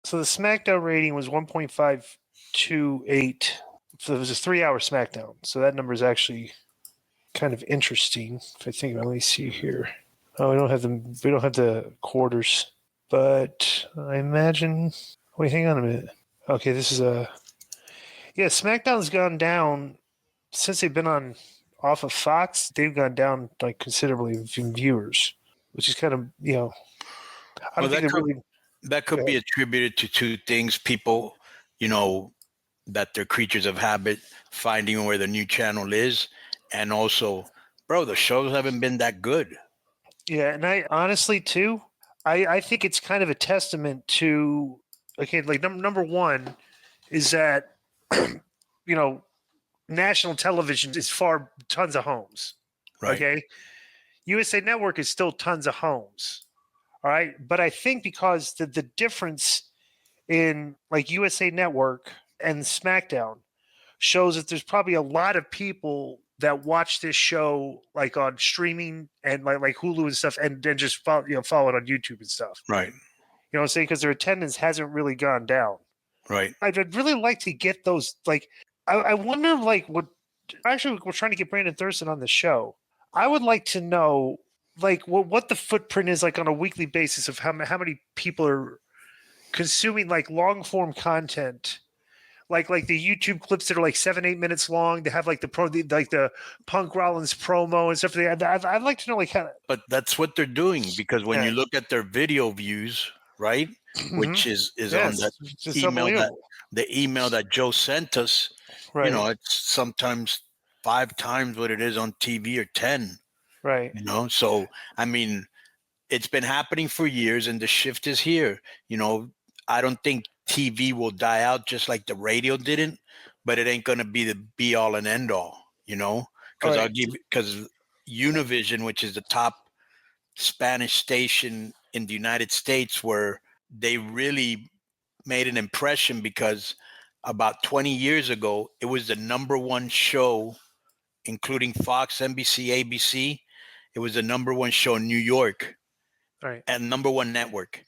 So the SmackDown rating was 1.528. So it was a 3-hour SmackDown. So that number is actually kind of interesting. If I think, let me see here. Oh, we don't have the quarters, but I imagine. Wait, hang on a minute. Okay, this is SmackDown's gone down since they've been on off of Fox. They've gone down like considerably in viewers, which is kind of I Well, don't think they're really. that could be attributed to two things. People, that they're creatures of habit, finding where the new channel is, and also, bro, the shows haven't been that good. Yeah, and I honestly too, I think it's kind of a testament to like number one is that national television is far tons of homes. Right. Okay, USA Network is still tons of homes. All right, but I think because the difference in like USA Network and SmackDown shows that there's probably a lot of people that watch this show like on streaming and like Hulu and stuff, and then just follow it on YouTube and stuff. Right. You know what I'm saying? Because their attendance hasn't really gone down. Right. I'd really like to get those. Like, I wonder, like, what. Actually, we're trying to get Brandon Thurston on the show. I would like to know, like, what the footprint is like on a weekly basis of how many people are consuming like long form content. Like the YouTube clips that are like 7-8 minutes long. They have like the Punk Rollins promo and stuff. I'd like to know like how. But that's what they're doing, because when you look at their video views, right, which is on that email that Joe sent us, right. It's sometimes 5 times what it is on TV or 10. Right. So I mean, it's been happening for years, and the shift is here. I don't think TV will die out just like the radio didn't, but it ain't going to be the be all and end all, because Univision, which is the top Spanish station in the United States, where they really made an impression, because about 20 years ago, it was the number one show, including Fox, NBC, ABC. It was the number one show in New York, right, and number one network.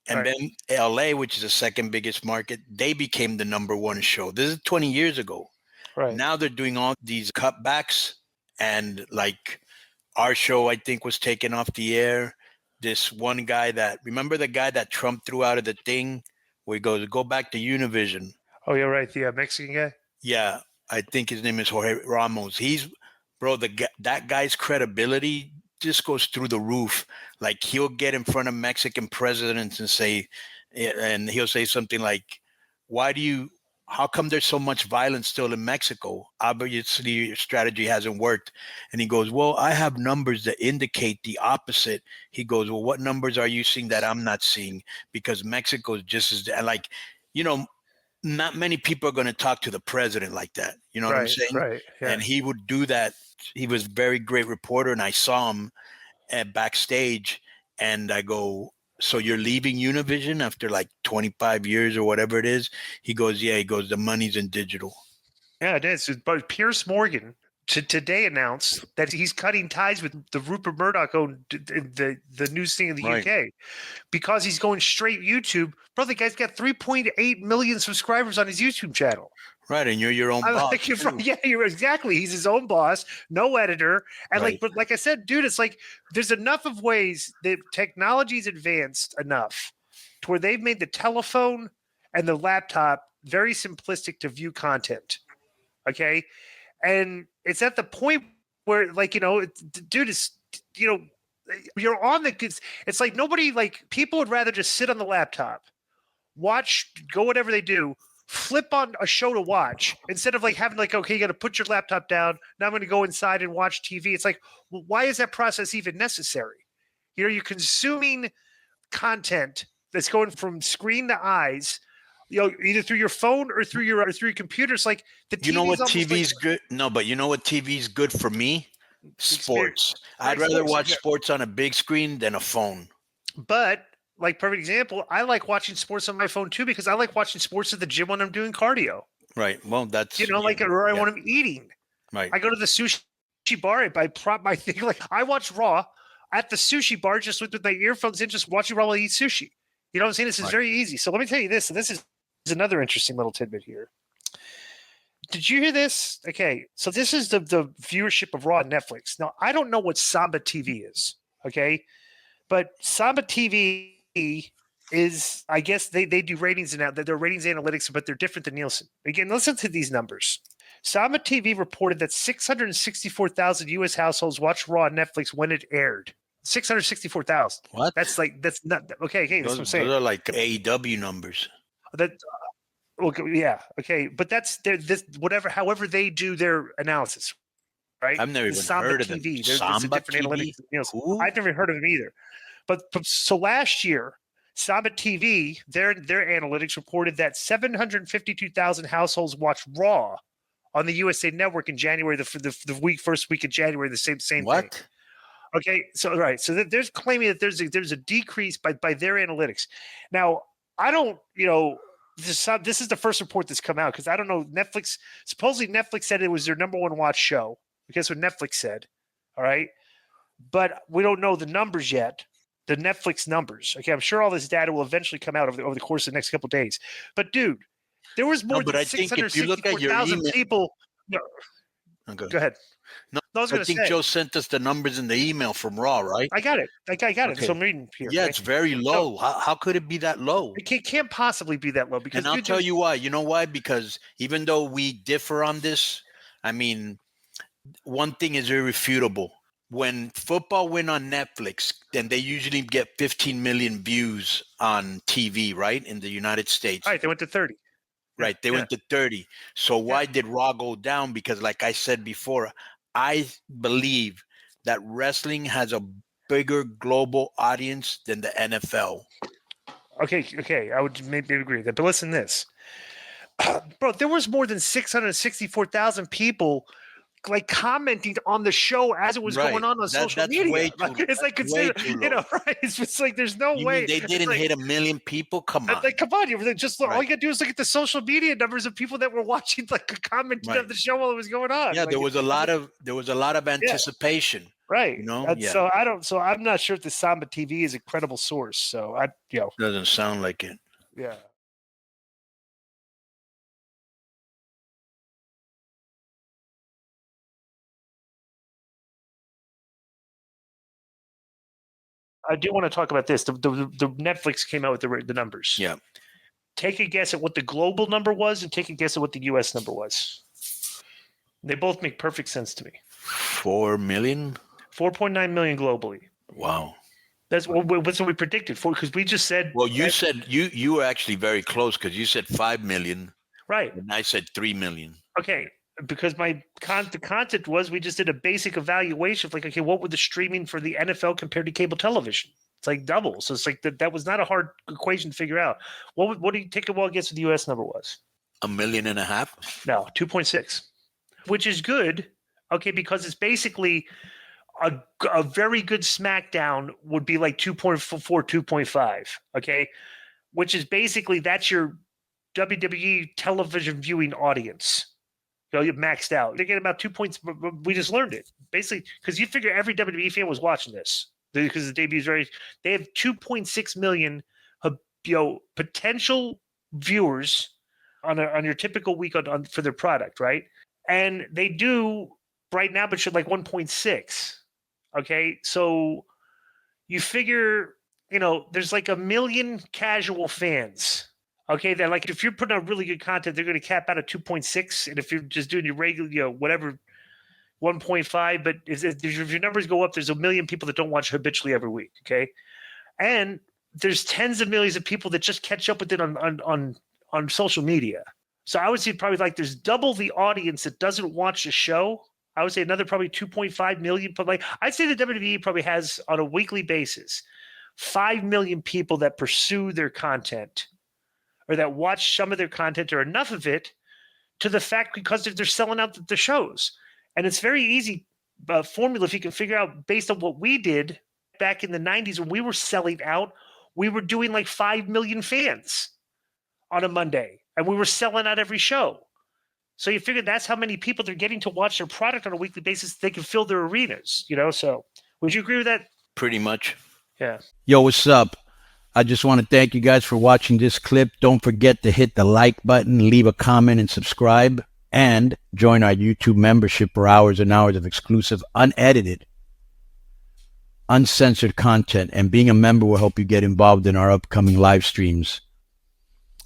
And then LA, which is the second biggest market, they became the number one show. This is 20 years ago. Right. Now they're doing all these cutbacks, and like our show, I think, was taken off the air. This one guy remember the guy that Trump threw out of the thing, where he goes, go back to Univision. Oh, yeah, right. The Mexican guy? Yeah, I think his name is Jorge Ramos. That guy's credibility just goes through the roof. Like, he'll get in front of Mexican presidents and he'll say something like, how come there's so much violence still in Mexico? Obviously, your strategy hasn't worked. And he goes, well, I have numbers that indicate the opposite. He goes, well, what numbers are you seeing that I'm not seeing? Because Mexico is just as, like, not many people are going to talk to the president like that. You know what I'm saying? Right. Yeah. And he would do that. He was a very great reporter, and I saw him backstage, and I go, so you're leaving Univision after like 25 years or whatever it is? He goes, yeah. He goes, the money's in digital. Yeah, it is. But Piers Morgan today announced that he's cutting ties with the Rupert Murdoch owned the news thing in the UK, because he's going straight YouTube. Bro, the guy's got 3.8 million subscribers on his YouTube channel. Right, and you're your own boss. Yeah, you're exactly. He's his own boss, no editor. And but like I said, dude, it's like there's enough of ways that technology's advanced enough to where they've made the telephone and the laptop very simplistic to view content. Okay. And it's at the point where, like, dude, is, you're on it's like nobody, like, people would rather just sit on the laptop, watch, go whatever they do, flip on a show to watch, instead of like having like, okay, you got to put your laptop down. Now I'm going to go inside and watch TV. It's like, well, why is that process even necessary? You're consuming content that's going from screen to eyes, either through your phone or through your computer. It's like the TV. You know what TV's good? No, but you know what TV's good for me? Sports. I'd rather watch sports on a big screen than a phone. But, like, perfect example, I like watching sports on my phone too, because I like watching sports at the gym when I'm doing cardio. Right. Well, that's when I'm eating. Right. I go to the sushi bar. I prop my thing. Like, I watch Raw at the sushi bar just with my earphones in, just watching Raw while I eat sushi. You know what I'm saying? This is very easy. So let me tell you this. So this is another interesting little tidbit here. Did you hear this? Okay, so this is the viewership of Raw on Netflix. Now, I don't know what Samba TV is, okay? But Samba TV is, I guess they do ratings now. They're ratings analytics, but they're different than Nielsen. Again, listen to these numbers. Samba TV reported that 664,000 U.S. households watched Raw on Netflix when it aired. 664,000. What? That's not okay. That's what I'm saying. Those are like AEW numbers. That. Okay, yeah, okay, but that's however they do their analysis, right? I've never even heard of them. Samba TV? I've never heard of them either. But so last year, Samba TV, their analytics reported that 752,000 households watched Raw on the USA Network in January, the first week of January, the same thing. What? Okay, so right, so there's claiming that there's a decrease by their analytics. Now, I don't, this is the first report that's come out because I don't know. Netflix, supposedly Netflix said it was their number one watch show. Guess what Netflix said? All right. But we don't know the numbers yet, the Netflix numbers. Okay. I'm sure all this data will eventually come out over the course of the next couple of days. But dude, there was more than 664,000 people. No. Okay. Go ahead. No, I think Joe sent us the numbers in the email from Raw, right? I got it. I got it. So I'm reading here. Yeah, it's very low. How could it be that low? It can't possibly be that low. And I'll tell you why. You know why? Because even though we differ on this, I mean, one thing is irrefutable. When football went on Netflix, then they usually get 15 million views on TV, right? In the United States. All right, they went to 30. Right, they went to 30. So why did Raw go down? Because like I said before, I believe that wrestling has a bigger global audience than the NFL. Okay, I would maybe agree with that. But listen to this. Bro, there was more than 664,000 people like commenting on the show as it was going on social media. It's like consider, right? It's just like there's no way they didn't hit 1 million people. Come on, like come on, you just all you gotta do is look at the social media numbers of people that were watching, like commenting on the show while it was going on. Yeah, there was a lot of anticipation, right? So I'm not sure if the Samba TV is a credible source. So doesn't sound like it. Yeah. I do want to talk about this. The Netflix came out with the numbers. Yeah. Take a guess at what the global number was, and take a guess at what the U.S. number was. They both make perfect sense to me. 4 million. 4.9 million globally. Wow. That's what we predicted for, because we just said. Well, you said you were actually very close because you said 5 million. Right. And I said 3 million. Okay. Because the concept was we just did a basic evaluation of like, okay, what would the streaming for the NFL compared to cable television? It's like double. So it's like that was not a hard equation to figure out. What do you take a wild guess what the U.S. number was? 1.5 million? No, 2.6, which is good. Okay, because it's basically a very good SmackDown would be like 2.4, 2.5. Okay, which is basically that's your WWE television viewing audience. You maxed out. They get about 2 points. We just learned it basically because you figure every WWE fan was watching this because the debut is they have 2.6 million, potential viewers on your typical week on for their product, right? And they do right now, but should like 1.6. Okay, so you figure there's like 1 million casual fans. Okay, then like if you're putting out really good content, they're going to cap out at 2.6, and if you're just doing your regular, whatever, 1.5. But if your numbers go up, there's 1 million people that don't watch habitually every week. Okay, and there's tens of millions of people that just catch up with it on social media. So I would say probably like there's double the audience that doesn't watch the show. I would say another probably 2.5 million. But like I'd say the WWE probably has on a weekly basis 5 million people that pursue their content, or that watch some of their content or enough of it to the fact because they're selling out the shows. And it's very easy formula if you can figure out based on what we did back in the 90s when we were selling out, we were doing like 5 million fans on a Monday and we were selling out every show. So you figure that's how many people they're getting to watch their product on a weekly basis. They can fill their arenas, So would you agree with that? Pretty much. Yeah. Yo, what's up? I just want to thank you guys for watching this clip. Don't forget to hit the like button, leave a comment, and subscribe. And join our YouTube membership for hours and hours of exclusive, unedited, uncensored content. And being a member will help you get involved in our upcoming live streams.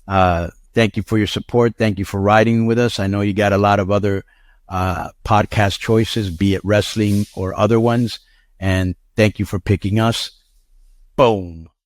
Thank you for your support. Thank you for riding with us. I know you got a lot of other podcast choices, be it wrestling or other ones. And thank you for picking us. Boom.